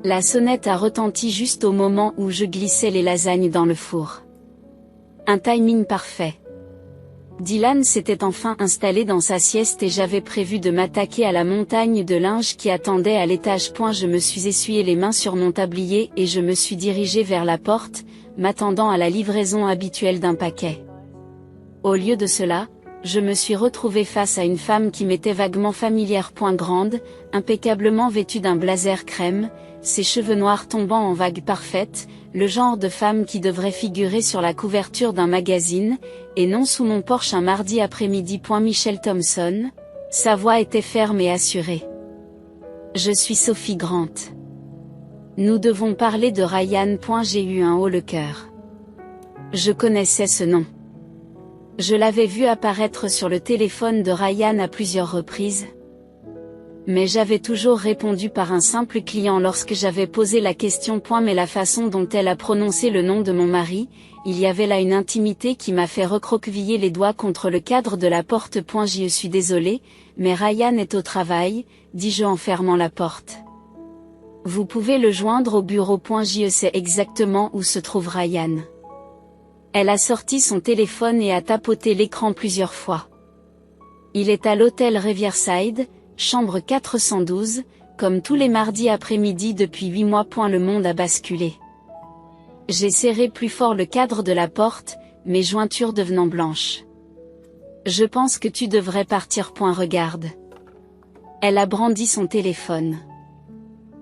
La sonnette a retenti juste au moment où je glissais les lasagnes dans le four. Un timing parfait. Dylan s'était enfin installé dans sa sieste et j'avais prévu de m'attaquer à la montagne de linge qui attendait à l'étage. Je me suis essuyé les mains sur mon tablier et je me suis dirigé vers la porte, m'attendant à la livraison habituelle d'un paquet. Au lieu de cela, je me suis retrouvé face à une femme qui m'était vaguement familière. Grande, impeccablement vêtue d'un blazer crème, ses cheveux noirs tombant en vagues parfaites, le genre de femme qui devrait figurer sur la couverture d'un magazine, et non sous mon porche un mardi après-midi. Michelle Thompson. Sa voix était ferme et assurée. Je suis Sophie Grant. Nous devons parler de Ryan. J'ai eu un haut le cœur. Je connaissais ce nom. Je l'avais vu apparaître sur le téléphone de Ryan à plusieurs reprises. Mais j'avais toujours répondu par un simple client lorsque j'avais posé la question. Mais la façon dont elle a prononcé le nom de mon mari, il y avait là une intimité qui m'a fait recroqueviller les doigts contre le cadre de la porte. Je suis désolée, mais Ryan est au travail, dis-je en fermant la porte. Vous pouvez le joindre au bureau. Je sais exactement où se trouve Ryan. Elle a sorti son téléphone et a tapoté l'écran plusieurs fois. Il est à l'hôtel Riverside, chambre 412, comme tous les mardis après-midi depuis 8 mois. Le monde a basculé. J'ai serré plus fort le cadre de la porte, mes jointures devenant blanches. Je pense que tu devrais partir. Regarde. Elle a brandi son téléphone.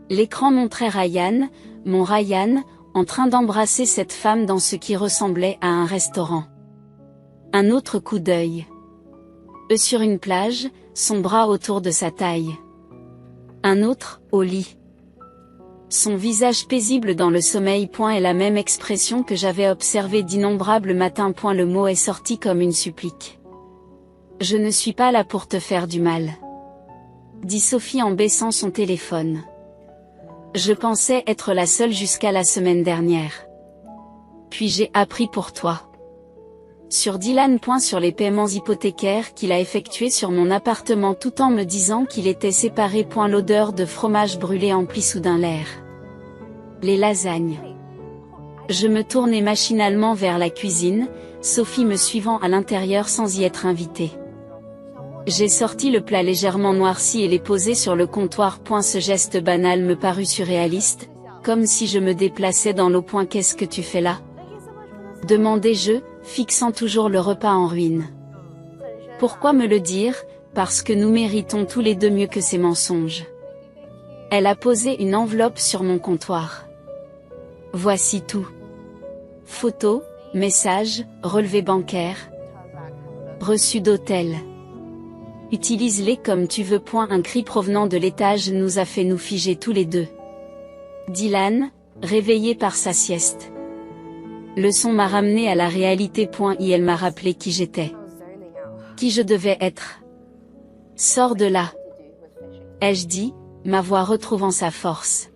L'écran montrait Ryan, mon Ryan, en train d'embrasser cette femme dans ce qui ressemblait à un restaurant. Un autre coup d'œil. Eux sur une plage, son bras autour de sa taille. Un autre, au lit. Son visage paisible dans le sommeil. Et la même expression que j'avais observée d'innombrables matins. Le mot est sorti comme une supplique. Je ne suis pas là pour te faire du mal, dit Sophie en baissant son téléphone. Je pensais être la seule jusqu'à la semaine dernière. Puis j'ai appris pour toi. Sur Dylan. Sur les paiements hypothécaires qu'il a effectués sur mon appartement tout en me disant qu'il était séparé. L'odeur de fromage brûlé emplit soudain l'air. Les lasagnes. Je me tournai machinalement vers la cuisine, Sophie me suivant à l'intérieur sans y être invitée. J'ai sorti le plat légèrement noirci et l'ai posé sur le comptoir. Ce geste banal me parut surréaliste, comme si je me déplaçais dans l'eau. Qu'est-ce que tu fais là ? Demandai-je, fixant toujours le repas en ruine. Pourquoi me le dire ? Parce que nous méritons tous les deux mieux que ces mensonges. Elle a posé une enveloppe sur mon comptoir. Voici tout. Photos, messages, relevés bancaires. Reçu d'hôtel. Utilise-les comme tu veux. Un cri provenant de l'étage nous a fait nous figer tous les deux. Dylan, réveillé par sa sieste. Le son m'a ramené à la réalité. Et elle m'a rappelé qui j'étais. Qui je devais être. Sors de là. Ai-je dit, ma voix retrouvant sa force.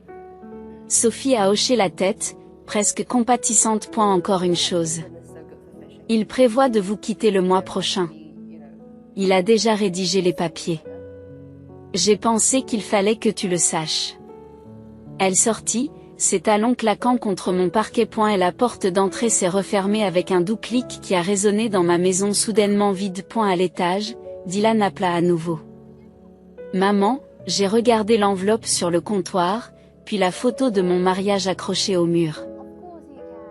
Sophie a hoché la tête, presque compatissante. Encore une chose. Il prévoit de vous quitter le mois prochain. Il a déjà rédigé les papiers. J'ai pensé qu'il fallait que tu le saches. Elle sortit, ses talons claquant contre mon parquet. Et la porte d'entrée s'est refermée avec un doux clic qui a résonné dans ma maison soudainement vide. À l'étage, Dylan appela à nouveau. Maman, j'ai regardé l'enveloppe sur le comptoir, puis la photo de mon mariage accrochée au mur.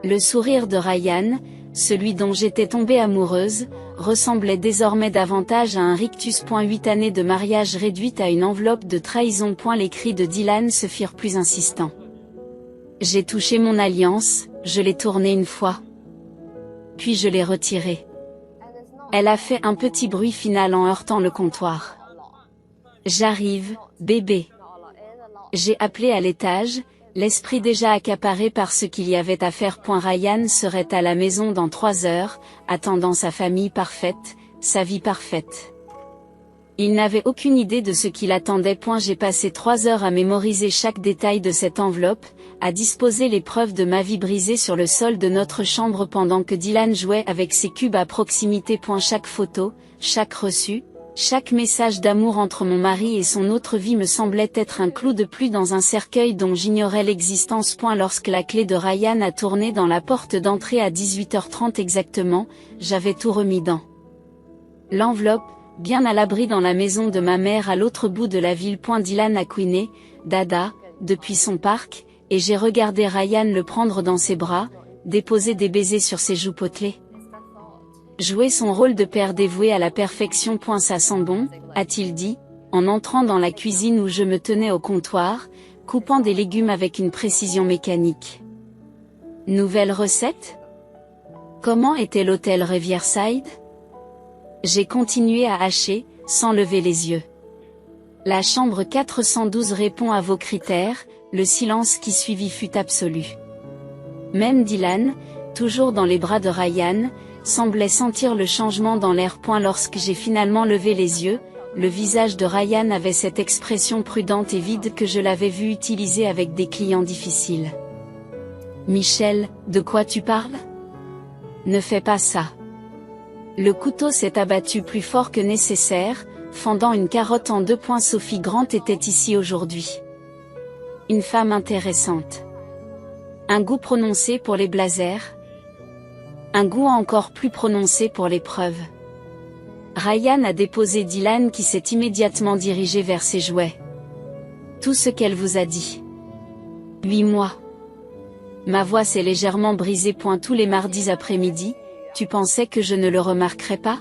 Le sourire de Ryan, celui dont j'étais tombée amoureuse, ressemblait désormais davantage à un rictus. 8 années de mariage réduite à une enveloppe de trahison. Les cris de Dylan se firent plus insistants. J'ai touché mon alliance, je l'ai tournée une fois. Puis je l'ai retirée. Elle a fait un petit bruit final en heurtant le comptoir. J'arrive, bébé. J'ai appelé à l'étage, l'esprit déjà accaparé par ce qu'il y avait à faire. Ryan serait à la maison dans 3 heures, attendant sa famille parfaite, sa vie parfaite. Il n'avait aucune idée de ce qu'il attendait. J'ai passé 3 heures à mémoriser chaque détail de cette enveloppe, à disposer les preuves de ma vie brisée sur le sol de notre chambre pendant que Dylan jouait avec ses cubes à proximité. Chaque photo, chaque reçu, Chaque message d'amour entre mon mari et son autre vie me semblait être un clou de plus dans un cercueil dont j'ignorais l'existence. Lorsque la clé de Ryan a tourné dans la porte d'entrée à 18h30 exactement, j'avais tout remis dans l'enveloppe, bien à l'abri dans la maison de ma mère à l'autre bout de la ville. Dylan a couiné, dada, depuis son parc, et j'ai regardé Ryan le prendre dans ses bras, déposer des baisers sur ses joues potelées. Jouer son rôle de père dévoué à la perfection. Ça sent bon, a-t-il dit, en entrant dans la cuisine où je me tenais au comptoir, coupant des légumes avec une précision mécanique. Nouvelle recette? Comment était l'hôtel Riverside? J'ai continué à hacher, sans lever les yeux. La chambre 412 répond à vos critères. Le silence qui suivit fut absolu. Même Dylan, toujours dans les bras de Ryan, semblait sentir le changement dans l'air. Lorsque j'ai finalement levé les yeux, le visage de Ryan avait cette expression prudente et vide que je l'avais vu utiliser avec des clients difficiles. Michel, de quoi tu parles? Ne fais pas ça. Le couteau s'est abattu plus fort que nécessaire, fendant une carotte en deux. Sophie Grant était ici aujourd'hui. Une femme intéressante. Un goût prononcé pour les blazers. Un goût encore plus prononcé pour l'épreuve. Ryan a déposé Dylan qui s'est immédiatement dirigé vers ses jouets. Tout ce qu'elle vous a dit. 8 mois. Ma voix s'est légèrement brisée. Tous les mardis après-midi, tu pensais que je ne le remarquerais pas?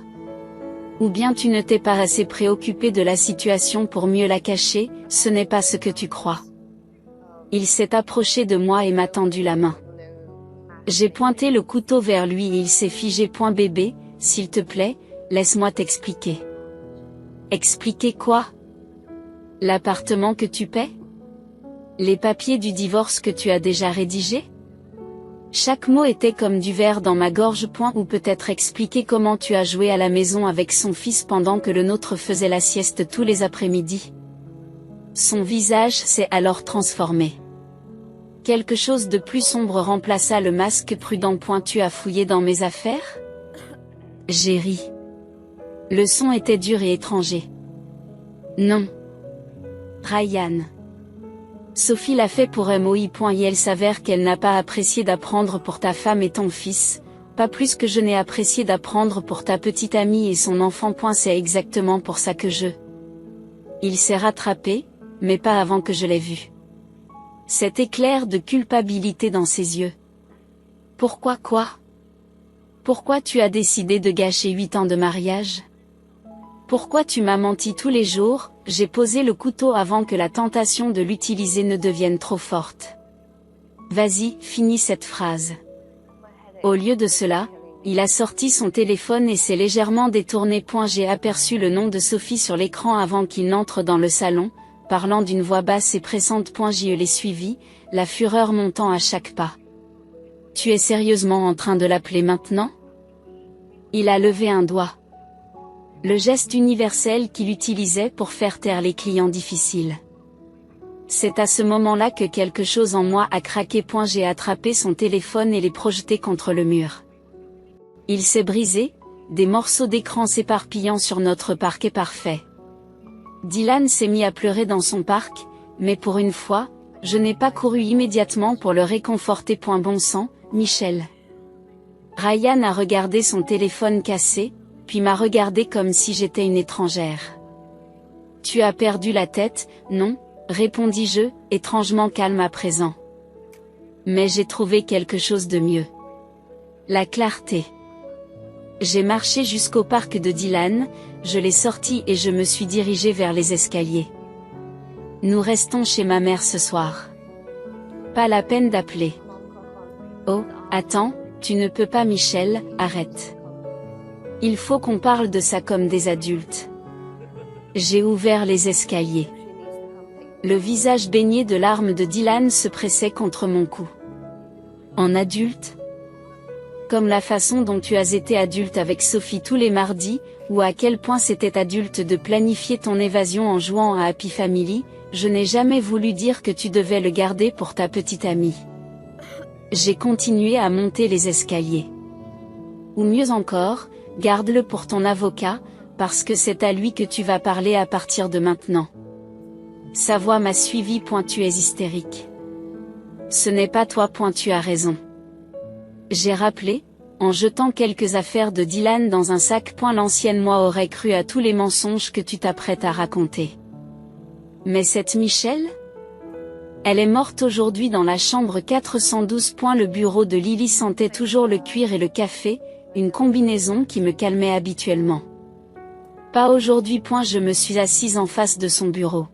Ou bien tu ne t'es pas assez préoccupé de la situation pour mieux la cacher? Ce n'est pas ce que tu crois. Il s'est approché de moi et m'a tendu la main. J'ai pointé le couteau vers lui et il s'est figé. Bébé, s'il te plaît, laisse-moi t'expliquer. Expliquer quoi? L'appartement que tu paies? Les papiers du divorce que tu as déjà rédigés? Chaque mot était comme du verre dans ma gorge. Ou peut-être expliquer comment tu as joué à la maison avec son fils pendant que le nôtre faisait la sieste tous les après-midi. Son visage s'est alors transformé. Quelque chose de plus sombre remplaça le masque prudent. Tu as fouillé dans mes affaires? J'ai ri. Le son était dur et étranger. Non. Ryan. Sophie l'a fait pour MOI. Et elle s'avère qu'elle n'a pas apprécié d'apprendre pour ta femme et ton fils, pas plus que je n'ai apprécié d'apprendre pour ta petite amie et son enfant. C'est exactement pour ça que je... Il s'est rattrapé, mais pas avant que je l'aie vu. Cet éclair de culpabilité dans ses yeux. Pourquoi quoi? Pourquoi tu as décidé de gâcher 8 ans de mariage? Pourquoi tu m'as menti tous les jours? J'ai posé le couteau avant que la tentation de l'utiliser ne devienne trop forte. Vas-y, finis cette phrase. Au lieu de cela, il a sorti son téléphone et s'est légèrement détourné. J'ai aperçu le nom de Sophie sur l'écran avant qu'il n'entre dans le salon, parlant d'une voix basse et pressante. Je l'ai suivi, la fureur montant à chaque pas. Tu es sérieusement en train de l'appeler maintenant? Il a levé un doigt. Le geste universel qu'il utilisait pour faire taire les clients difficiles. C'est à ce moment-là que quelque chose en moi a craqué. J'ai attrapé son téléphone et l'ai projeté contre le mur. Il s'est brisé, des morceaux d'écran s'éparpillant sur notre parquet parfait. Dylan s'est mis à pleurer dans son parc, mais pour une fois, je n'ai pas couru immédiatement pour le réconforter. Bon sang, Michel. Ryan a regardé son téléphone cassé, puis m'a regardé comme si j'étais une étrangère. Tu as perdu la tête, non? Répondis-je, étrangement calme à présent. Mais j'ai trouvé quelque chose de mieux. La clarté. J'ai marché jusqu'au parc de Dylan, je l'ai sorti et je me suis dirigé vers les escaliers. Nous restons chez ma mère ce soir. Pas la peine d'appeler. Oh, attends, tu ne peux pas Michel, arrête. Il faut qu'on parle de ça comme des adultes. J'ai ouvert les escaliers. Le visage baigné de larmes de Dylan se pressait contre mon cou. En adulte? Comme la façon dont tu as été adulte avec Sophie tous les mardis, ou à quel point c'était adulte de planifier ton évasion en jouant à Happy Family, je n'ai jamais voulu dire que tu devais le garder pour ta petite amie. J'ai continué à monter les escaliers. Ou mieux encore, garde-le pour ton avocat, Parce que c'est à lui que tu vas parler à partir de maintenant. Sa voix m'a suivi. Tu es hystérique. Ce n'est pas toi. Tu as raison. J'ai rappelé, en jetant quelques affaires de Dylan dans un sac. L'ancienne moi aurait cru à tous les mensonges que tu t'apprêtes à raconter. Mais cette Michelle? Elle est morte aujourd'hui dans la chambre 412. Le bureau de Lily sentait toujours le cuir et le café, une combinaison qui me calmait habituellement. Pas aujourd'hui. Je me suis assise en face de son bureau.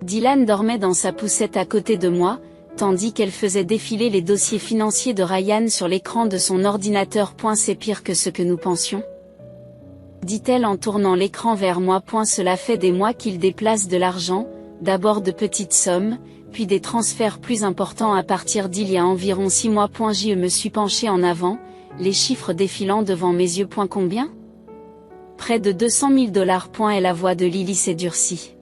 Dylan dormait dans sa poussette à côté de moi, tandis qu'elle faisait défiler les dossiers financiers de Ryan sur l'écran de son ordinateur. C'est pire que ce que nous pensions, dit-elle en tournant l'écran vers moi. Cela fait des mois qu'il déplace de l'argent, d'abord de petites sommes, puis des transferts plus importants à partir d'il y a environ 6 mois. Je me suis penchée en avant, les chiffres défilant devant mes yeux. Combien? Près de $200 000. Et la voix de Lily s'est durcie.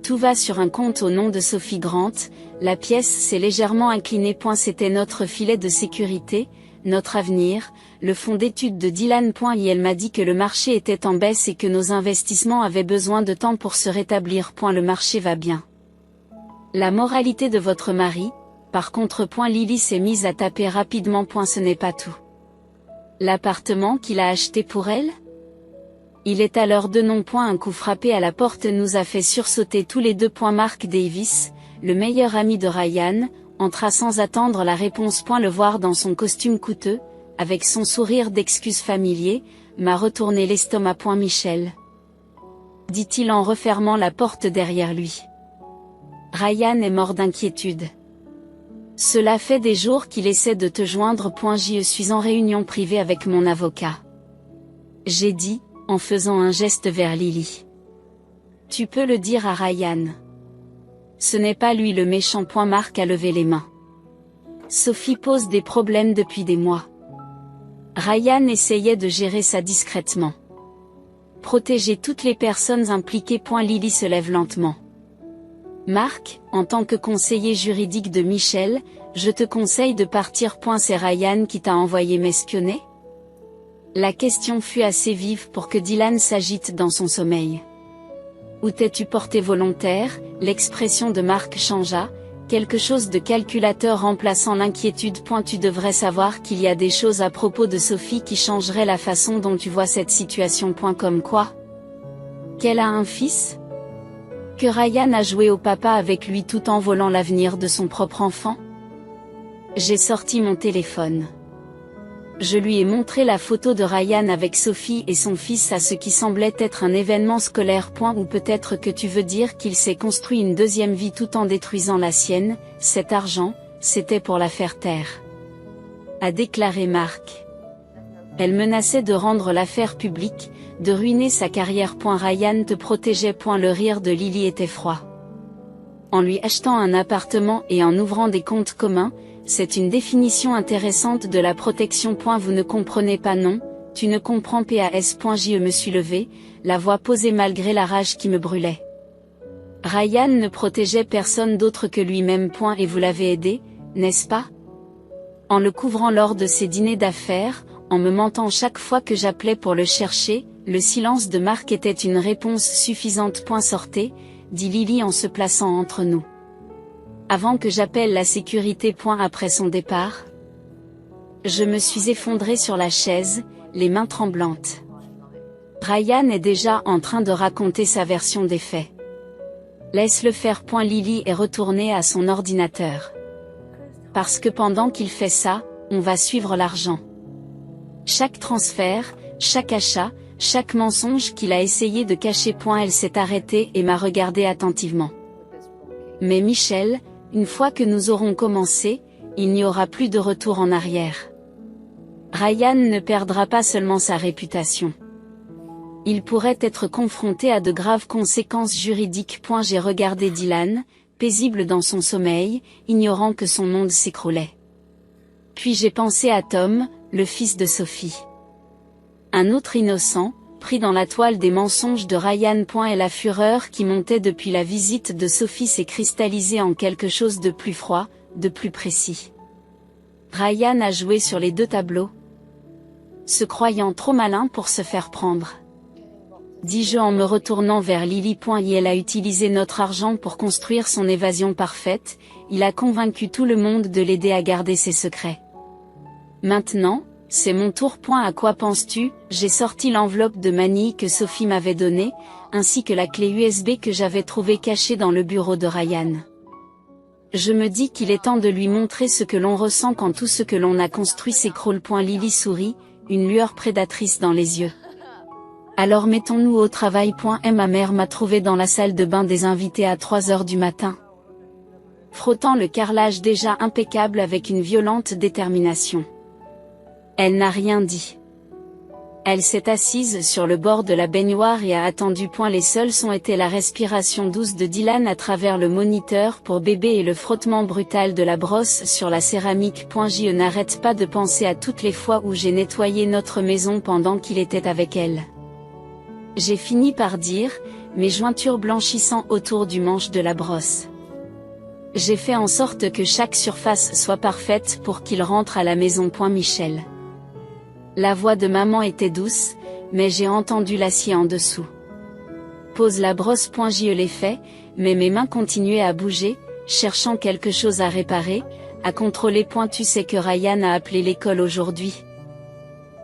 Tout va sur un compte au nom de Sophie Grant. La pièce s'est légèrement inclinée. C'était notre filet de sécurité, notre avenir, le fonds d'études de Dylan. Et elle m'a dit que le marché était en baisse et que nos investissements avaient besoin de temps pour se rétablir. Le marché va bien. La moralité de votre mari, par contre. Lily s'est mise à taper rapidement. Ce n'est pas tout. L'appartement qu'il a acheté pour elle? Il est à l'heure de non. Un coup frappé à la porte nous a fait sursauter tous les deux. Mark Davis, le meilleur ami de Ryan, entra sans attendre la réponse. Le voir dans son costume coûteux, avec son sourire d'excuse familier, m'a retourné l'estomac. Michel, dit-il en refermant la porte derrière lui. Ryan est mort d'inquiétude. Cela fait des jours qu'il essaie de te joindre. Je suis en réunion privée avec mon avocat. J'ai dit, en faisant un geste vers Lily. Tu peux le dire à Ryan. Ce n'est pas lui le méchant. Mark a levé les mains. Sophie pose des problèmes depuis des mois. Ryan essayait de gérer ça discrètement. Protéger toutes les personnes impliquées. Lily se lève lentement. Mark, en tant que conseiller juridique de Michel, je te conseille de partir. C'est Ryan qui t'a envoyé m'espionner? La question fut assez vive pour que Dylan s'agite dans son sommeil. Où t'es-tu porté volontaire? L'expression de Mark changea, quelque chose de calculateur remplaçant l'inquiétude. Tu devrais savoir qu'il y a des choses à propos de Sophie qui changeraient la façon dont tu vois cette situation. Comme quoi? Qu'elle a un fils? Que Ryan a joué au papa avec lui tout en volant l'avenir de son propre enfant? J'ai sorti mon téléphone. Je lui ai montré la photo de Ryan avec Sophie et son fils à ce qui semblait être un événement scolaire. Ou peut-être que tu veux dire qu'il s'est construit une deuxième vie tout en détruisant la sienne. Cet argent, c'était pour la faire taire, a déclaré Mark. Elle menaçait de rendre l'affaire publique, de ruiner sa carrière. Ryan te protégeait. Le rire de Lily était froid. En lui achetant un appartement et en ouvrant des comptes communs, c'est une définition intéressante de la protection. Vous ne comprenez pas? Non, tu ne comprends pas. Je me suis levée, la voix posée malgré la rage qui me brûlait. Ryan ne protégeait personne d'autre que lui-même. Et vous l'avez aidé, n'est-ce pas? En le couvrant lors de ses dîners d'affaires, en me mentant chaque fois que j'appelais pour le chercher. Le silence de Mark était une réponse suffisante. Sortez, dit Lily en se plaçant entre nous. Avant que j'appelle la sécurité. Après son départ, je me suis effondrée sur la chaise, les mains tremblantes. Ryan est déjà en train de raconter sa version des faits. Laisse-le faire. Lily est retournée à son ordinateur. Parce que pendant qu'il fait ça, on va suivre l'argent. Chaque transfert, chaque achat, chaque mensonge qu'il a essayé de cacher. Elle s'est arrêtée et m'a regardé attentivement. Mais Michel, une fois que nous aurons commencé, il n'y aura plus de retour en arrière. Ryan ne perdra pas seulement sa réputation. Il pourrait être confronté à de graves conséquences juridiques. J'ai regardé Dylan, paisible dans son sommeil, ignorant que son monde s'écroulait. Puis j'ai pensé à Tom, le fils de Sophie. Un autre innocent, pris dans la toile des mensonges de Ryan. Et la fureur qui montait depuis la visite de Sophie s'est cristallisée en quelque chose de plus froid, de plus précis. Ryan a joué sur les deux tableaux, se croyant trop malin pour se faire prendre. dis-je en me retournant vers Lily. Il a utilisé notre argent pour construire son évasion parfaite, il a convaincu tout le monde de l'aider à garder ses secrets. Maintenant, c'est mon tour. À quoi penses-tu? J'ai sorti l'enveloppe de manille que Sophie m'avait donnée, ainsi que la clé USB que j'avais trouvée cachée dans le bureau de Ryan. Je me dis qu'il est temps de lui montrer ce que l'on ressent quand tout ce que l'on a construit s'écroule. Lily sourit, une lueur prédatrice dans les yeux. Alors mettons-nous au travail. Ma mère m'a trouvé dans la salle de bain des invités à 3 heures du matin, frottant le carrelage déjà impeccable avec une violente détermination. Elle n'a rien dit. Elle s'est assise sur le bord de la baignoire et a attendu. Les seuls sons étaient la respiration douce de Dylan à travers le moniteur pour bébé et le frottement brutal de la brosse sur la céramique. Je n'arrête pas de penser à toutes les fois où j'ai nettoyé notre maison pendant qu'il était avec elle. J'ai fini par dire, mes jointures blanchissant autour du manche de la brosse. J'ai fait en sorte que chaque surface soit parfaite pour qu'il rentre à la maison. Michel. La voix de maman était douce, mais j'ai entendu l'acier en dessous. Pose la brosse. Je l'ai fait, mais mes mains continuaient à bouger, cherchant quelque chose à réparer, à contrôler. Tu sais que Ryan a appelé l'école aujourd'hui.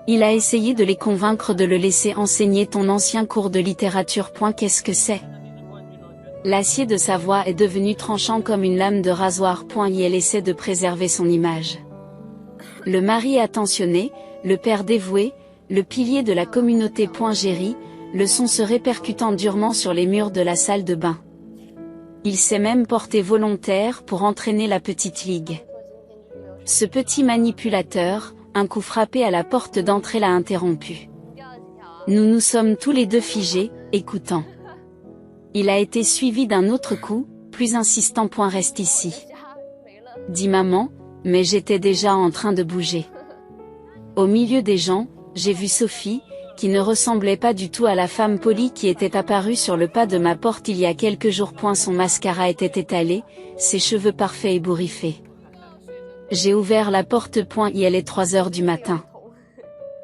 Il a essayé de les convaincre de le laisser enseigner ton ancien cours de littérature. Qu'est-ce que c'est? L'acier de sa voix est devenu tranchant comme une lame de rasoir. Elle essaie de préserver son image. Le mari attentionné, le père dévoué, le pilier de la communauté. Jerry, le son se répercutant durement sur les murs de la salle de bain. Il s'est même porté volontaire pour entraîner la petite ligue. Ce petit manipulateur, un coup frappé à la porte d'entrée l'a interrompu. Nous nous sommes tous les deux figés, écoutant. Il a été suivi d'un autre coup, plus insistant. Reste ici, dit maman, mais j'étais déjà en train de bouger. Au milieu des gens, j'ai vu Sophie, qui ne ressemblait pas du tout à la femme polie qui était apparue sur le pas de ma porte il y a quelques jours. Son mascara était étalé, ses cheveux parfaits ébouriffés. J'ai ouvert la porte. Il est 3 heures du matin.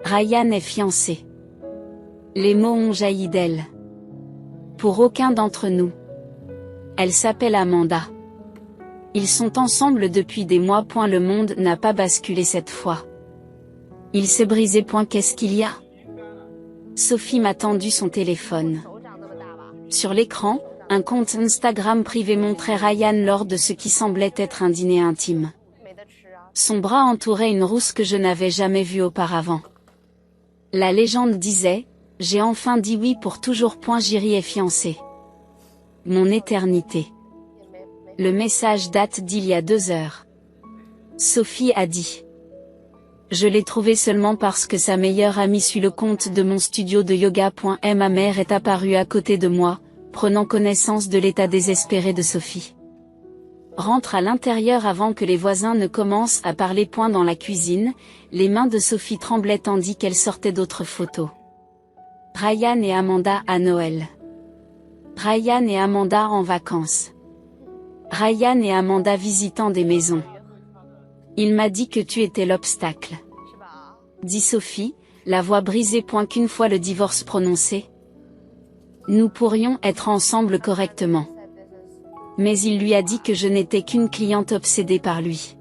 Ryan est fiancé. Les mots ont jailli d'elle. Pour aucun d'entre nous. Elle s'appelle Amanda. Ils sont ensemble depuis des mois. Le monde n'a pas basculé cette fois. Il s'est brisé. Qu'est-ce qu'il y a? Sophie m'a tendu son téléphone. Sur l'écran, un compte Instagram privé montrait Ryan lors de ce qui semblait être un dîner intime. Son bras entourait une rousse que je n'avais jamais vue auparavant. La légende disait, j'ai enfin dit oui pour toujours. Jerry est fiancé. Mon éternité. Le message date d'il y a 2 heures. Sophie a dit. Je l'ai trouvé seulement parce que sa meilleure amie suit le compte de mon studio de yoga. Ma mère est apparue à côté de moi, prenant connaissance de l'état désespéré de Sophie. Rentre à l'intérieur avant que les voisins ne commencent à parler. Dans la cuisine, les mains de Sophie tremblaient tandis qu'elle sortait d'autres photos. Ryan et Amanda à Noël. Ryan et Amanda en vacances. Ryan et Amanda visitant des maisons. Il m'a dit que tu étais l'obstacle, dit Sophie, la voix brisée. Qu'une fois le divorce prononcé, nous pourrions être ensemble correctement. Mais il lui a dit que je n'étais qu'une cliente obsédée par lui.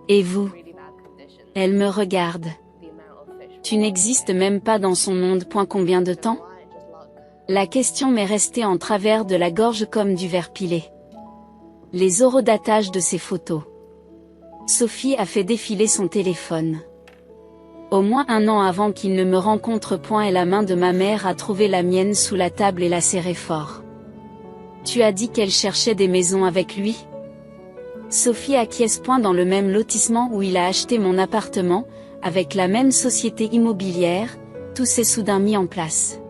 Et vous? Elle me regarde. Tu n'existes même pas dans son monde. Combien de temps? La question m'est restée en travers de la gorge comme du verre pilé. Les horodatage de ces photos. Sophie a fait défiler son téléphone. Au moins 1 an avant qu'il ne me rencontre. Et la main de ma mère a trouvé la mienne sous la table et l'a serrée fort. Tu as dit qu'elle cherchait des maisons avec lui? Sophie acquiesce. Dans le même lotissement où il a acheté mon appartement, avec la même société immobilière, tout s'est soudain mis en place.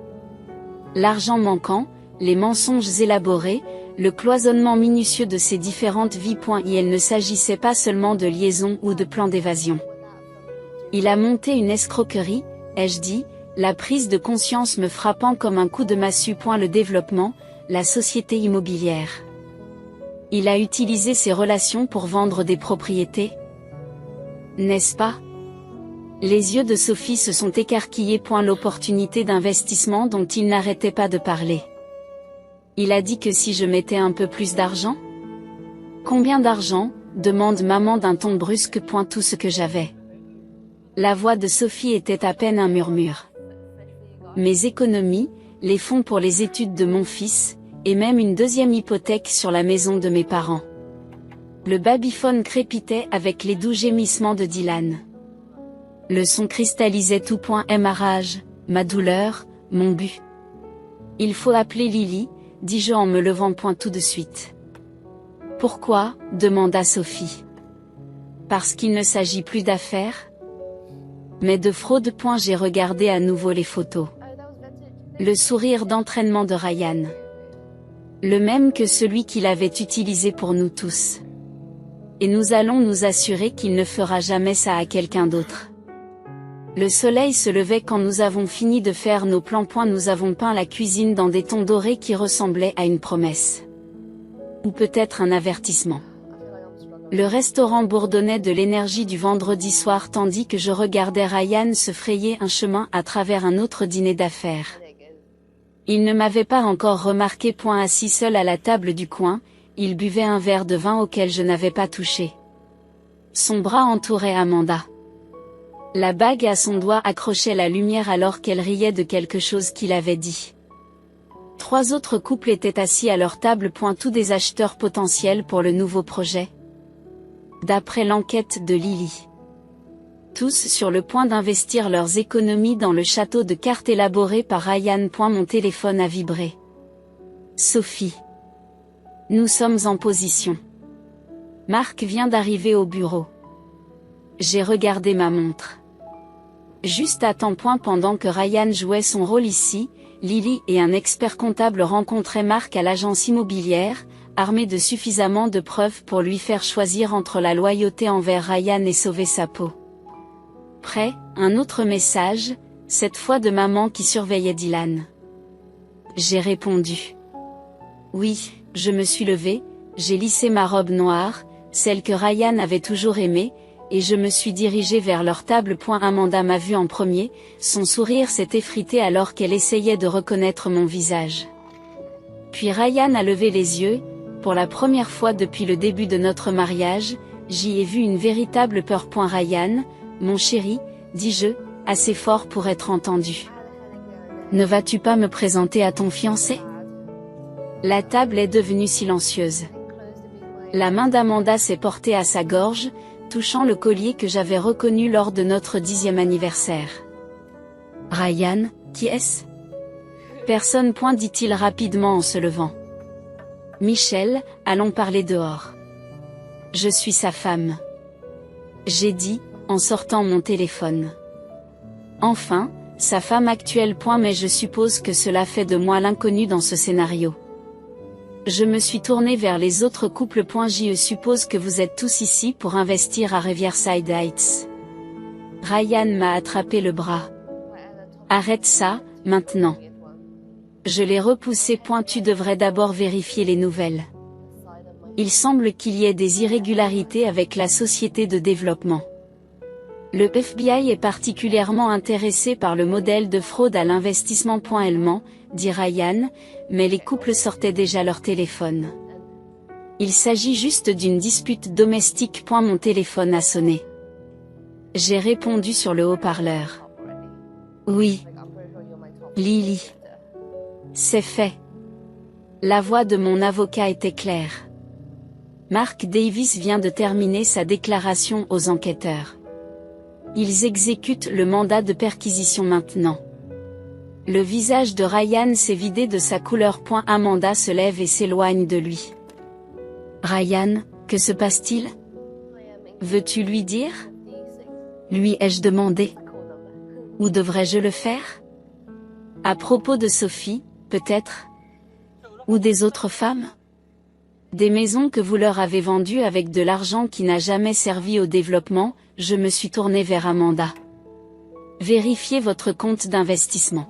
L'argent manquant, les mensonges élaborés, le cloisonnement minutieux de ces différentes vies. Et il ne s'agissait pas seulement de liaison ou de plan d'évasion. Il a monté une escroquerie, ai-je dit, la prise de conscience me frappant comme un coup de massue. Le développement, la société immobilière. Il a utilisé ses relations pour vendre des propriétés. N'est-ce pas? Les yeux de Sophie se sont écarquillés. L'opportunité d'investissement dont il n'arrêtait pas de parler. Il a dit que si je mettais un peu plus d'argent? Combien d'argent? Demande maman d'un ton brusque. Tout ce que j'avais. La voix de Sophie était à peine un murmure. Mes économies, les fonds pour les études de mon fils, et même une deuxième hypothèque sur la maison de mes parents. Le babyphone crépitait avec les doux gémissements de Dylan. Le son cristallisait tout. Ma rage, ma douleur, mon but. Il faut appeler Lily, dis-je en me levant. Tout de suite. Pourquoi? Demanda Sophie. Parce qu'il ne s'agit plus d'affaires? Mais de fraude. J'ai regardé à nouveau les photos. Le sourire d'entraînement de Ryan. Le même que celui qu'il avait utilisé pour nous tous. Et nous allons nous assurer qu'il ne fera jamais ça à quelqu'un d'autre. Le soleil se levait quand nous avons fini de faire nos plans. Nous avons peint la cuisine dans des tons dorés qui ressemblaient à une promesse. Ou peut-être un avertissement. Le restaurant bourdonnait de l'énergie du vendredi soir tandis que je regardais Ryan se frayer un chemin à travers un autre dîner d'affaires. Il ne m'avait pas encore remarqué. Assis seul à la table du coin, il buvait un verre de vin auquel je n'avais pas touché. Son bras entourait Amanda. La bague à son doigt accrochait la lumière alors qu'elle riait de quelque chose qu'il avait dit. 3 autres couples étaient assis à leur table. Tous des acheteurs potentiels pour le nouveau projet. D'après l'enquête de Lily. Tous sur le point d'investir leurs économies dans le château de cartes élaboré par Ryan. Mon téléphone a vibré. Sophie. Nous sommes en position. Marc vient d'arriver au bureau. J'ai regardé ma montre. Juste à temps. Pendant que Ryan jouait son rôle ici, Lily et un expert comptable rencontraient Marc à l'agence immobilière, armé de suffisamment de preuves pour lui faire choisir entre la loyauté envers Ryan et sauver sa peau. Prêt, un autre message, cette fois de maman qui surveillait Dylan. J'ai répondu. Oui, je me suis levée, j'ai lissé ma robe noire, celle que Ryan avait toujours aimée, et je me suis dirigée vers leur table. Amanda m'a vue en premier, son sourire s'est effrité alors qu'elle essayait de reconnaître mon visage. Puis Ryan a levé les yeux, pour la première fois depuis le début de notre mariage, j'y ai vu une véritable peur. Ryan, mon chéri, dis-je, assez fort pour être entendu. Ne vas-tu pas me présenter à ton fiancé? La table est devenue silencieuse. La main d'Amanda s'est portée à sa gorge, touchant le collier que j'avais reconnu lors de notre 10e anniversaire. Ryan, qui est-ce? Personne. Dit-il rapidement en se levant. Michel, allons parler dehors. Je suis sa femme. J'ai dit, en sortant mon téléphone. Enfin, sa femme actuelle. Mais je suppose que cela fait de moi l'inconnu dans ce scénario. Je me suis tournée vers les autres couples. Je suppose que vous êtes tous ici pour investir à Riverside Heights. Ryan m'a attrapé le bras. Arrête ça, maintenant. Je l'ai repoussé. Tu devrais d'abord vérifier les nouvelles. Il semble qu'il y ait des irrégularités avec la société de développement. Le FBI est particulièrement intéressé par le modèle de fraude à l'investissement. Elle ment, dit Ryan, mais les couples sortaient déjà leur téléphone. Il s'agit juste d'une dispute domestique. Mon téléphone a sonné. J'ai répondu sur le haut-parleur. Oui. Lily. C'est fait. La voix de mon avocat était claire. Mark Davis vient de terminer sa déclaration aux enquêteurs. Ils exécutent le mandat de perquisition maintenant. Le visage de Ryan s'est vidé de sa couleur. Amanda se lève et s'éloigne de lui. Ryan, que se passe-t-il? Veux-tu lui dire? Lui ai-je demandé? Ou devrais-je le faire? À propos de Sophie, peut-être? Ou des autres femmes? Des maisons que vous leur avez vendues avec de l'argent qui n'a jamais servi au développement. Je me suis tournée vers Amanda. Vérifiez votre compte d'investissement.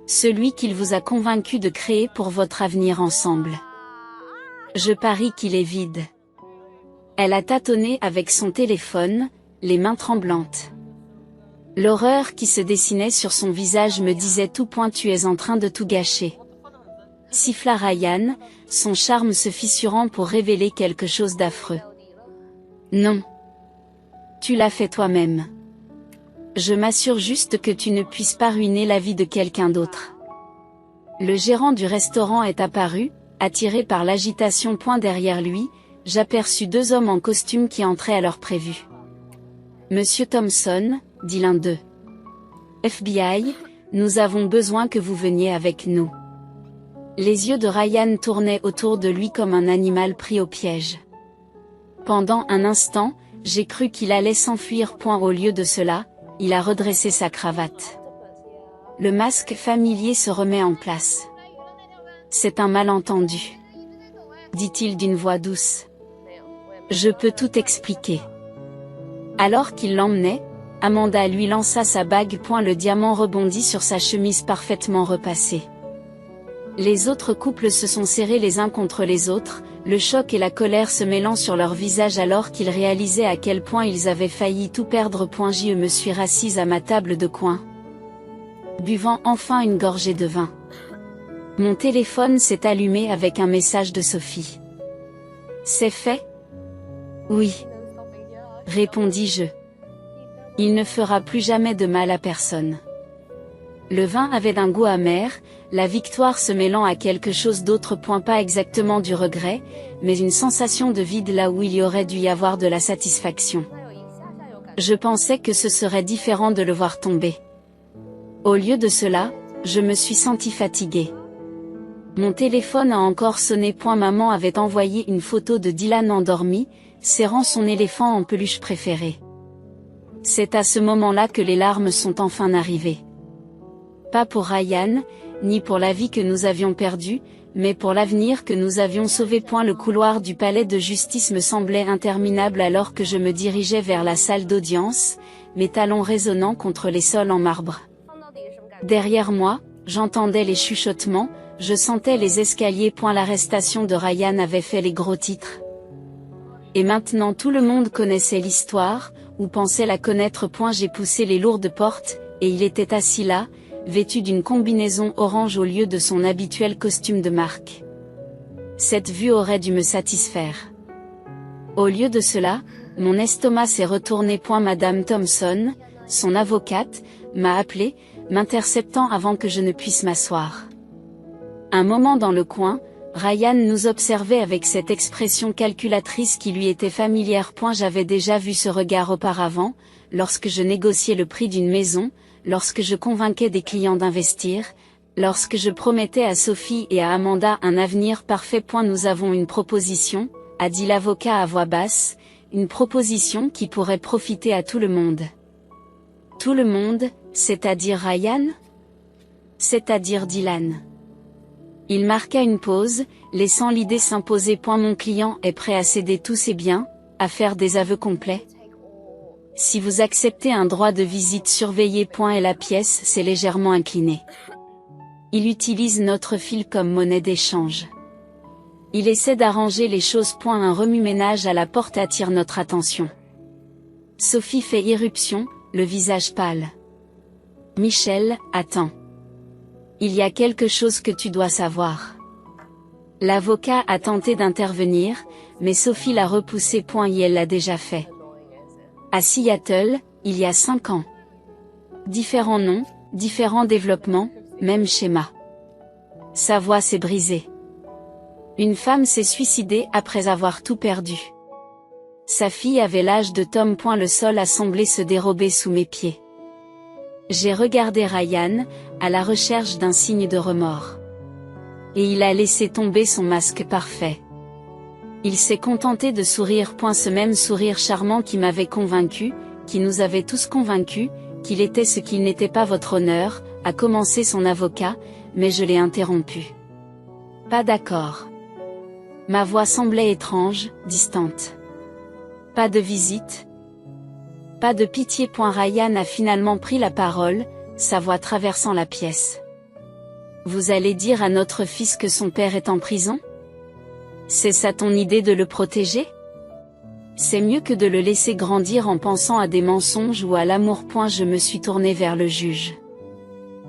Celui qu'il vous a convaincu de créer pour votre avenir ensemble. Je parie qu'il est vide. Elle a tâtonné avec son téléphone, les mains tremblantes. L'horreur qui se dessinait sur son visage me disait tout point tu es en train de tout gâcher. Siffla Ryan, son charme se fissurant pour révéler quelque chose d'affreux. Non. Tu l'as fait toi-même. Je m'assure juste que tu ne puisses pas ruiner la vie de quelqu'un d'autre. Le gérant du restaurant est apparu, attiré par l'agitation. Derrière lui, j'aperçus deux hommes en costume qui entraient à l'heure prévue. Monsieur Thompson, dit l'un d'eux. FBI, nous avons besoin que vous veniez avec nous. Les yeux de Ryan tournaient autour de lui comme un animal pris au piège. Pendant un instant, j'ai cru qu'il allait s'enfuir. Au lieu de cela, il a redressé sa cravate. Le masque familier se remet en place. C'est un malentendu, dit-il d'une voix douce. Je peux tout expliquer. Alors qu'il l'emmenait, Amanda lui lança sa bague. Le diamant rebondit sur sa chemise parfaitement repassée. Les autres couples se sont serrés les uns contre les autres, le choc et la colère se mêlant sur leurs visages alors qu'ils réalisaient à quel point ils avaient failli tout perdre. Je me suis assise à ma table de coin, buvant enfin une gorgée de vin. Mon téléphone s'est allumé avec un message de Sophie. C'est fait? Oui, répondis-je. Il ne fera plus jamais de mal à personne. Le vin avait un goût amer, la victoire se mêlant à quelque chose d'autre. Pas exactement du regret, mais une sensation de vide là où il y aurait dû y avoir de la satisfaction. Je pensais que ce serait différent de le voir tomber. Au lieu de cela, je me suis sentie fatiguée. Mon téléphone a encore sonné. Maman avait envoyé une photo de Dylan endormi, serrant son éléphant en peluche préféré. C'est à ce moment-là que les larmes sont enfin arrivées. Pas pour Ryan, ni pour la vie que nous avions perdue, mais pour l'avenir que nous avions sauvé. Le couloir du palais de justice me semblait interminable alors que je me dirigeais vers la salle d'audience, mes talons résonnant contre les sols en marbre. Derrière moi, j'entendais les chuchotements, je sentais les escaliers. L'arrestation de Ryan avait fait les gros titres. Et maintenant tout le monde connaissait l'histoire, ou pensait la connaître. J'ai poussé les lourdes portes, et il était assis là, vêtu d'une combinaison orange au lieu de son habituel costume de marque. Cette vue aurait dû me satisfaire. Au lieu de cela, mon estomac s'est retourné. Madame Thompson, son avocate, m'a appelé, m'interceptant avant que je ne puisse m'asseoir. Un moment dans le coin, Ryan nous observait avec cette expression calculatrice qui lui était familière. J'avais déjà vu ce regard auparavant, lorsque je négociais le prix d'une maison, lorsque je convainquais des clients d'investir, lorsque je promettais à Sophie et à Amanda un avenir parfait. Nous avons une proposition, a dit l'avocat à voix basse, une proposition qui pourrait profiter à tout le monde. Tout le monde, c'est-à-dire Ryan? C'est-à-dire Dylan. Il marqua une pause, laissant l'idée s'imposer. Mon client est prêt à céder tous ses biens, à faire des aveux complets. Si vous acceptez un droit de visite surveillé. Et la pièce s'est légèrement inclinée. Il utilise notre fil comme monnaie d'échange. Il essaie d'arranger les choses. Un remue-ménage à la porte attire notre attention. Sophie fait irruption, le visage pâle. Michel, attends. Il y a quelque chose que tu dois savoir. L'avocat a tenté d'intervenir, mais Sophie l'a repoussé. Et elle l'a déjà fait. À Seattle, il y a 5 ans. Différents noms, différents développements, même schéma. Sa voix s'est brisée. Une femme s'est suicidée après avoir tout perdu. Sa fille avait l'âge de Tom. Le sol a semblé se dérober sous mes pieds. J'ai regardé Ryan, à la recherche d'un signe de remords. Et il a laissé tomber son masque parfait. Il s'est contenté de sourire. Ce même sourire charmant qui m'avait convaincu, qui nous avait tous convaincus, qu'il était ce qu'il n'était pas. Votre honneur, a commencé son avocat, mais je l'ai interrompu. Pas d'accord. Ma voix semblait étrange, distante. Pas de visite. Pas de pitié. Ryan a finalement pris la parole, sa voix traversant la pièce. Vous allez dire à notre fils que son père est en prison? C'est ça ton idée de le protéger? C'est mieux que de le laisser grandir en pensant à des mensonges ou à l'amour. Je me suis tournée vers le juge.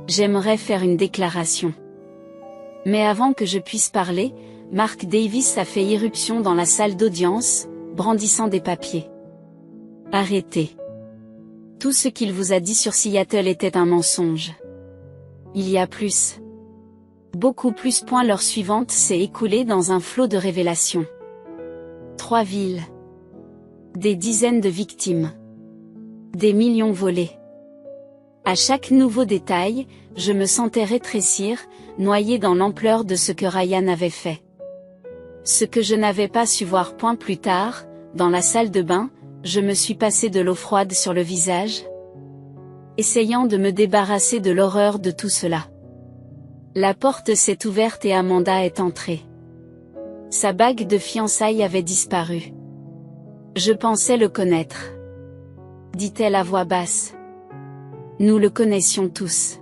J'aimerais faire une déclaration. Mais avant que je puisse parler, Mark Davis a fait irruption dans la salle d'audience, brandissant des papiers. Arrêtez. Tout ce qu'il vous a dit sur Seattle était un mensonge. Il y a plus. Beaucoup plus. L'heure suivante s'est écoulée dans un flot de révélations. 3 villes. Des dizaines de victimes. Des millions volés. À chaque nouveau détail, je me sentais rétrécir, noyé dans l'ampleur de ce que Ryan avait fait. Ce que je n'avais pas su voir. Plus tard, dans la salle de bain, je me suis passé de l'eau froide sur le visage, essayant de me débarrasser de l'horreur de tout cela. La porte s'est ouverte et Amanda est entrée. Sa bague de fiançailles avait disparu. Je pensais le connaître, dit-elle à voix basse. Nous le connaissions tous.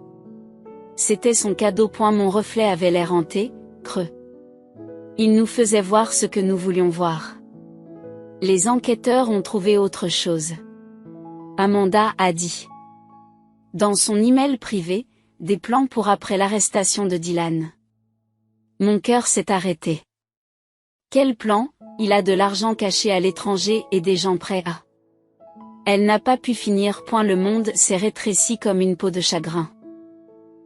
C'était son cadeau. Mon reflet avait l'air hanté, creux. Il nous faisait voir ce que nous voulions voir. Les enquêteurs ont trouvé autre chose. Amanda a dit. Dans son email privé, des plans pour après l'arrestation de Dylan. Mon cœur s'est arrêté. Quel plan? Il a de l'argent caché à l'étranger et des gens prêts à. Elle n'a pas pu finir. Le monde s'est rétréci comme une peau de chagrin.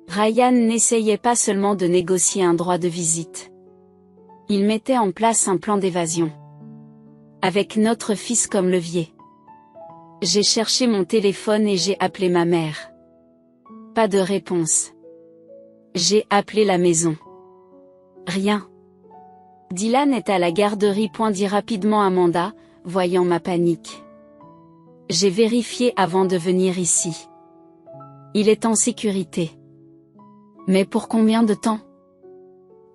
Ryan n'essayait pas seulement de négocier un droit de visite. Il mettait en place un plan d'évasion. Avec notre fils comme levier. J'ai cherché mon téléphone et j'ai appelé ma mère. Pas de réponse. J'ai appelé la maison. Rien. Dylan est à la garderie. Dit rapidement Amanda, voyant ma panique. J'ai vérifié avant de venir ici. Il est en sécurité. Mais pour combien de temps?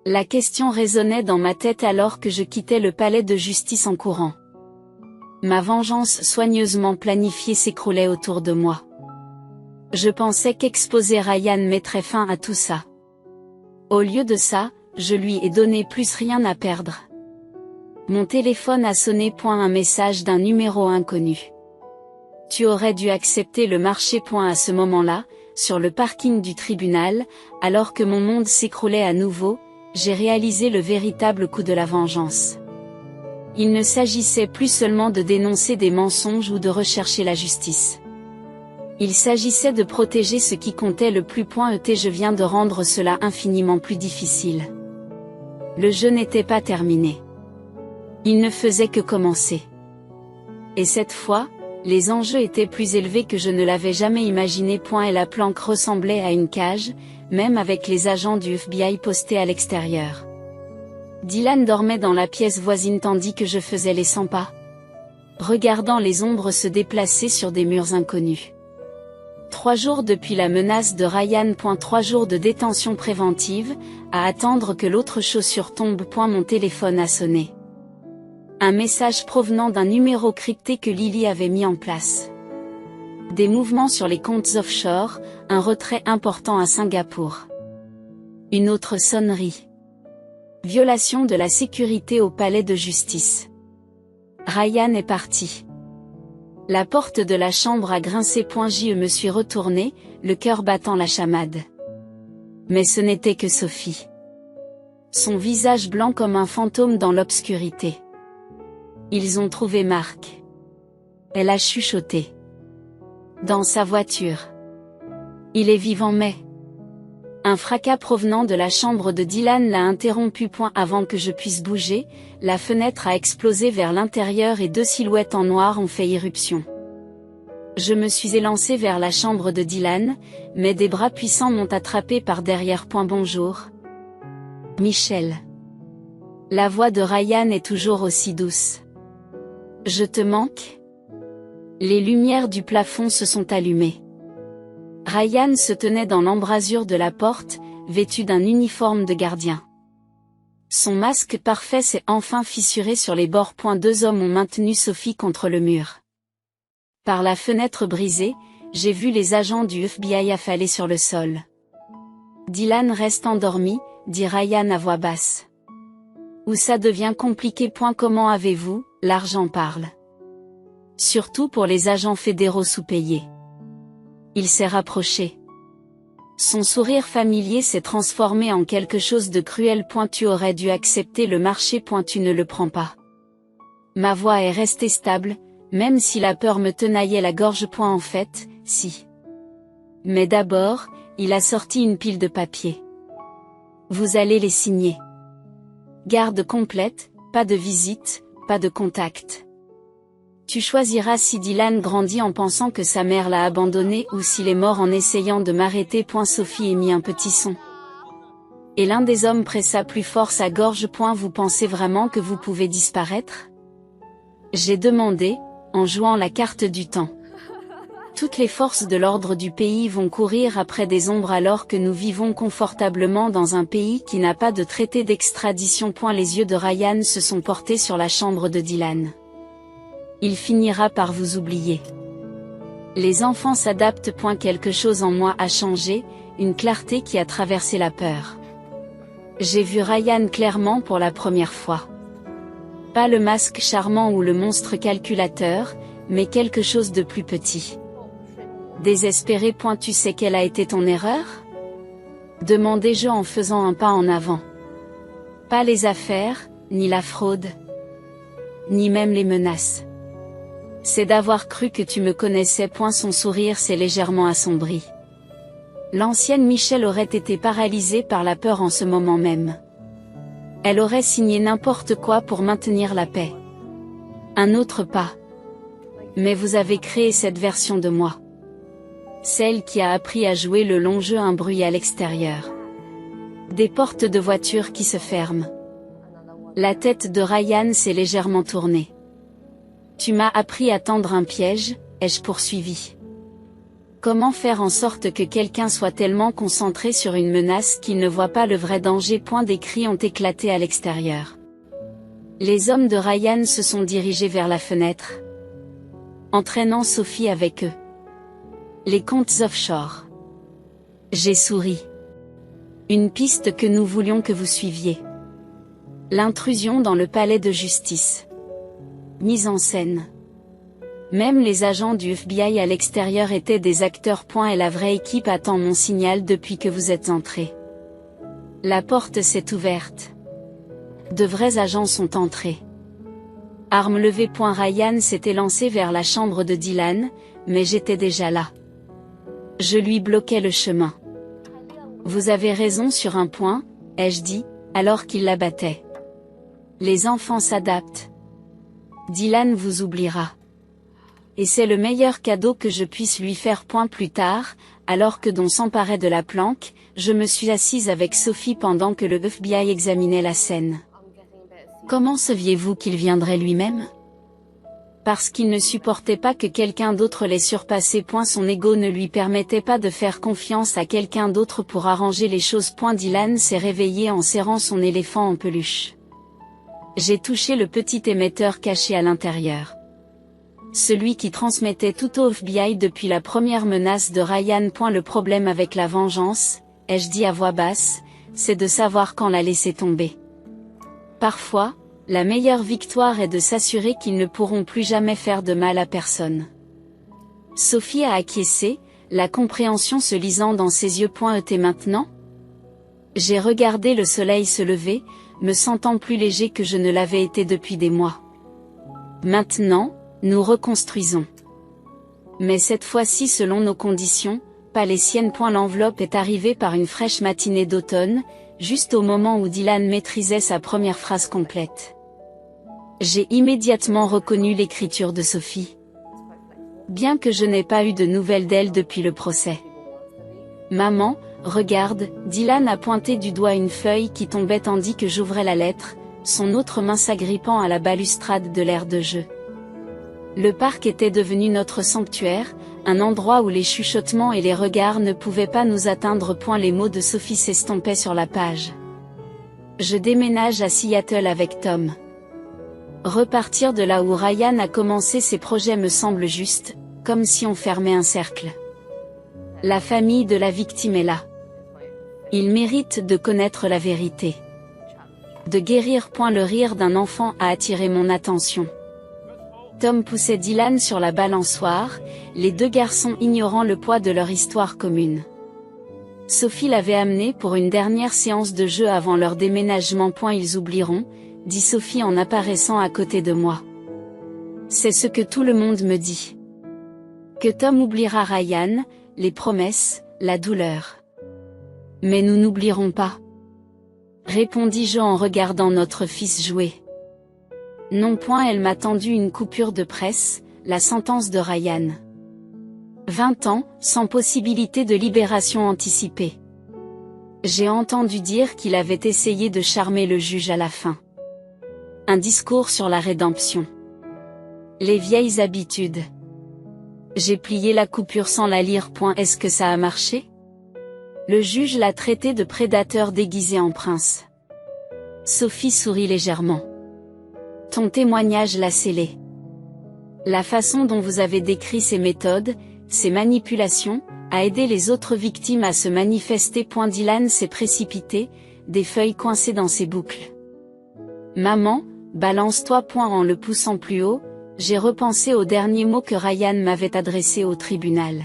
La question résonnait dans ma tête alors que je quittais le palais de justice en courant. Ma vengeance soigneusement planifiée s'écroulait autour de moi. Je pensais qu'exposer Ryan mettrait fin à tout ça. Au lieu de ça, je lui ai donné plus rien à perdre. Mon téléphone a sonné. Un message d'un numéro inconnu. Tu aurais dû accepter le marché. À ce moment-là, sur le parking du tribunal, alors que mon monde s'écroulait à nouveau, j'ai réalisé le véritable coup de la vengeance. Il ne s'agissait plus seulement de dénoncer des mensonges ou de rechercher la justice. Il s'agissait de protéger ce qui comptait le plus. Je viens de rendre cela infiniment plus difficile. Le jeu n'était pas terminé. Il ne faisait que commencer. Et cette fois, les enjeux étaient plus élevés que je ne l'avais jamais imaginé. Et la planque ressemblait à une cage, même avec les agents du FBI postés à l'extérieur. Dylan dormait dans la pièce voisine tandis que je faisais les 100 pas, regardant les ombres se déplacer sur des murs inconnus. 3 jours depuis la menace de Ryan. 3 jours de détention préventive, à attendre que l'autre chaussure tombe. Mon téléphone a sonné. Un message provenant d'un numéro crypté que Lily avait mis en place. Des mouvements sur les comptes offshore, un retrait important à Singapour. Une autre sonnerie. Violation de la sécurité au palais de justice. Ryan est parti. La porte de la chambre a grincé. Je me suis retournée, le cœur battant la chamade. Mais ce n'était que Sophie. Son visage blanc comme un fantôme dans l'obscurité. Ils ont trouvé Mark. Elle a chuchoté. Dans sa voiture. Il est vivant mais... Un fracas provenant de la chambre de Dylan l'a interrompu. Avant que je puisse bouger, la fenêtre a explosé vers l'intérieur et 2 silhouettes en noir ont fait irruption. Je me suis élancé vers la chambre de Dylan, mais des bras puissants m'ont attrapé par derrière. Bonjour. Michel. La voix de Ryan est toujours aussi douce. Je te manque? Les lumières du plafond se sont allumées. Ryan se tenait dans l'embrasure de la porte, vêtu d'un uniforme de gardien. Son masque parfait s'est enfin fissuré sur les bords. 2 hommes ont maintenu Sophie contre le mur. Par la fenêtre brisée, j'ai vu les agents du FBI affaler sur le sol. Dylan reste endormi, dit Ryan à voix basse. Où ça devient compliqué. Comment avez-vous, l'argent parle. Surtout pour les agents fédéraux sous-payés. Il s'est rapproché. Son sourire familier s'est transformé en quelque chose de cruel. Tu aurais dû accepter le marché. Tu ne le prends pas. Ma voix est restée stable, même si la peur me tenaillait la gorge. En fait, si. Mais d'abord, il a sorti une pile de papiers. Vous allez les signer. Garde complète, pas de visite, pas de contact. Tu choisiras si Dylan grandit en pensant que sa mère l'a abandonné ou s'il est mort en essayant de m'arrêter. Sophie émit un petit son. Et l'un des hommes pressa plus fort sa gorge. Vous pensez vraiment que vous pouvez disparaître? J'ai demandé, en jouant la carte du temps. Toutes les forces de l'ordre du pays vont courir après des ombres alors que nous vivons confortablement dans un pays qui n'a pas de traité d'extradition. Les yeux de Ryan se sont portés sur la chambre de Dylan. Il finira par vous oublier. Les enfants s'adaptent. Quelque chose en moi a changé, une clarté qui a traversé la peur. J'ai vu Ryan clairement pour la première fois. Pas le masque charmant ou le monstre calculateur, mais quelque chose de plus petit. Désespéré. Tu sais quelle a été ton erreur? Demandai-je en faisant un pas en avant. Pas les affaires, ni la fraude, ni même les menaces. C'est d'avoir cru que tu me connaissais. Son sourire s'est légèrement assombri. L'ancienne Michelle aurait été paralysée par la peur en ce moment même. Elle aurait signé n'importe quoi pour maintenir la paix. Un autre pas. Mais vous avez créé cette version de moi. Celle qui a appris à jouer le long jeu. Un bruit à l'extérieur. Des portes de voiture qui se ferment. La tête de Ryan s'est légèrement tournée. Tu m'as appris à tendre un piège, ai-je poursuivi. Comment faire en sorte que quelqu'un soit tellement concentré sur une menace qu'il ne voit pas le vrai danger? Des cris ont éclaté à l'extérieur. Les hommes de Ryan se sont dirigés vers la fenêtre, entraînant Sophie avec eux. Les comptes offshore. J'ai souri. Une piste que nous voulions que vous suiviez. L'intrusion dans le palais de justice. Mise en scène. Même les agents du FBI à l'extérieur étaient des acteurs. Et la vraie équipe attend mon signal depuis que vous êtes entrés. La porte s'est ouverte. De vrais agents sont entrés. Arme levée. Ryan s'était lancé vers la chambre de Dylan, mais j'étais déjà là. Je lui bloquais le chemin. Vous avez raison sur un point, ai-je dit, alors qu'il l'abattait. Les enfants s'adaptent. Dylan vous oubliera. Et c'est le meilleur cadeau que je puisse lui faire. Plus tard, alors que Don s'emparait de la planque, je me suis assise avec Sophie pendant que le FBI examinait la scène. Comment saviez-vous qu'il viendrait lui-même? Parce qu'il ne supportait pas que quelqu'un d'autre l'ait surpassé. Son ego ne lui permettait pas de faire confiance à quelqu'un d'autre pour arranger les choses. Dylan s'est réveillé en serrant son éléphant en peluche. J'ai touché le petit émetteur caché à l'intérieur. Celui qui transmettait tout au FBI depuis la première menace de Ryan. Le problème avec la vengeance, ai-je dit à voix basse, c'est de savoir quand la laisser tomber. Parfois, la meilleure victoire est de s'assurer qu'ils ne pourront plus jamais faire de mal à personne. Sophie a acquiescé, la compréhension se lisant dans ses yeux. Et maintenant? J'ai regardé le soleil se lever, me sentant plus léger que je ne l'avais été depuis des mois. Maintenant, nous reconstruisons. Mais cette fois-ci selon nos conditions, pas les siennes. L'enveloppe est arrivée par une fraîche matinée d'automne, juste au moment où Dylan maîtrisait sa première phrase complète. J'ai immédiatement reconnu l'écriture de Sophie. Bien que je n'ai pas eu de nouvelles d'elle depuis le procès. Maman, regarde, Dylan a pointé du doigt une feuille qui tombait tandis que j'ouvrais la lettre, son autre main s'agrippant à la balustrade de l'aire de jeu. Le parc était devenu notre sanctuaire, un endroit où les chuchotements et les regards ne pouvaient pas nous atteindre. Les mots de Sophie s'estompaient sur la page. Je déménage à Seattle avec Tom. Repartir de là où Ryan a commencé ses projets me semble juste, comme si on fermait un cercle. La famille de la victime est là. Il mérite de connaître la vérité. De guérir. Le rire d'un enfant a attiré mon attention. Tom poussait Dylan sur la balançoire, les deux garçons ignorant le poids de leur histoire commune. Sophie l'avait amené pour une dernière séance de jeu avant leur déménagement. Ils oublieront, dit Sophie en apparaissant à côté de moi. C'est ce que tout le monde me dit. Que Tom oubliera Ryan, les promesses, la douleur. Mais nous n'oublierons pas. Répondis-je en regardant notre fils jouer. Non. Elle m'a tendu une coupure de presse, la sentence de Ryan. 20 ans, sans possibilité de libération anticipée. J'ai entendu dire qu'il avait essayé de charmer le juge à la fin. Un discours sur la rédemption. Les vieilles habitudes. J'ai plié la coupure sans la lire. Est-ce que ça a marché? Le juge l'a traité de prédateur déguisé en prince. Sophie sourit légèrement. Ton témoignage l'a scellé. La façon dont vous avez décrit ces méthodes, ces manipulations, a aidé les autres victimes à se manifester. Dylan s'est précipité, des feuilles coincées dans ses boucles. Maman, balance-toi. En le poussant plus haut, j'ai repensé aux derniers mots que Ryan m'avait adressés au tribunal.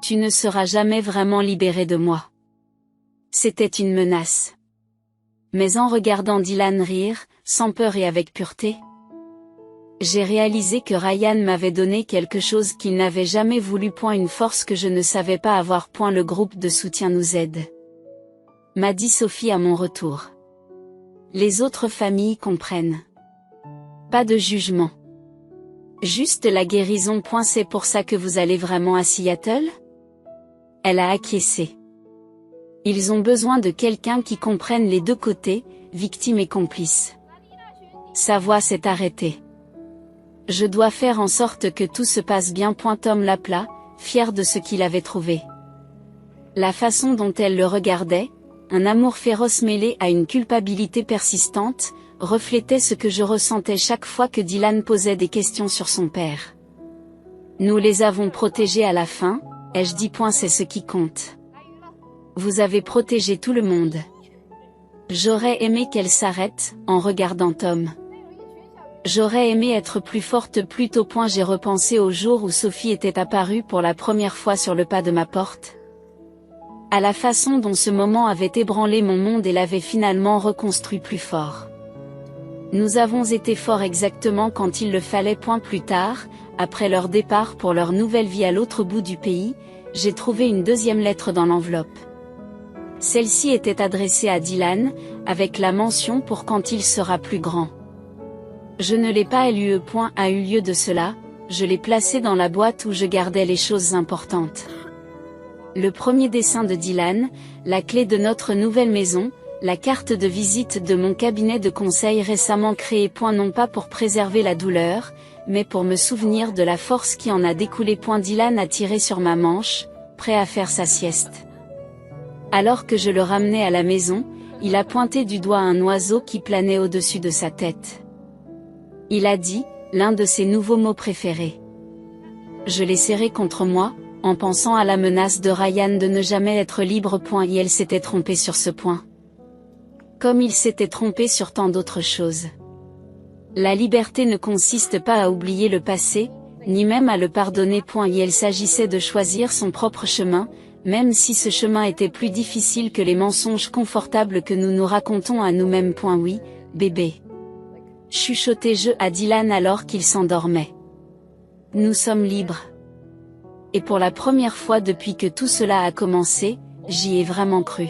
Tu ne seras jamais vraiment libéré de moi. C'était une menace. Mais en regardant Dylan rire, sans peur et avec pureté, j'ai réalisé que Ryan m'avait donné quelque chose qu'il n'avait jamais voulu. Une force que je ne savais pas avoir. Le groupe de soutien nous aide. M'a dit Sophie à mon retour. Les autres familles comprennent. Pas de jugement. Juste la guérison. C'est pour ça que vous allez vraiment à Seattle? Elle a acquiescé. Ils ont besoin de quelqu'un qui comprenne les deux côtés, victime et complice. Sa voix s'est arrêtée. Je dois faire en sorte que tout se passe bien. Tom l'appela, fier de ce qu'il avait trouvé. La façon dont elle le regardait, un amour féroce mêlé à une culpabilité persistante, reflétait ce que je ressentais chaque fois que Dylan posait des questions sur son père. Nous les avons protégés à la fin, ai-je dit. C'est ce qui compte. Vous avez protégé tout le monde. J'aurais aimé qu'elle s'arrête, en regardant Tom. J'aurais aimé être plus forte plus tôt. J'ai repensé au jour où Sophie était apparue pour la première fois sur le pas de ma porte. À la façon dont ce moment avait ébranlé mon monde et l'avait finalement reconstruit plus fort. Nous avons été forts exactement quand il le fallait. Plus tard, après leur départ pour leur nouvelle vie à l'autre bout du pays, j'ai trouvé une deuxième lettre dans l'enveloppe. Celle-ci était adressée à Dylan, avec la mention pour quand il sera plus grand. Je ne l'ai pas lu. A eu lieu de cela, je l'ai placé dans la boîte où je gardais les choses importantes. Le premier dessin de Dylan, la clé de notre nouvelle maison, la carte de visite de mon cabinet de conseil récemment créé. Non pas pour préserver la douleur, mais pour me souvenir de la force qui en a découlé. Dylan a tiré sur ma manche, prêt à faire sa sieste. Alors que je le ramenais à la maison, il a pointé du doigt un oiseau qui planait au-dessus de sa tête. Il a dit, l'un de ses nouveaux mots préférés. Je l'ai serré contre moi, en pensant à la menace de Ryan de ne jamais être libre. Et elle s'était trompée sur ce point. Comme il s'était trompé sur tant d'autres choses. La liberté ne consiste pas à oublier le passé, ni même à le pardonner. Et il s'agissait de choisir son propre chemin, même si ce chemin était plus difficile que les mensonges confortables que nous nous racontons à nous-mêmes. Oui, bébé. Chuchotai-je à Dylan alors qu'il s'endormait. Nous sommes libres. Et pour la première fois depuis que tout cela a commencé, j'y ai vraiment cru.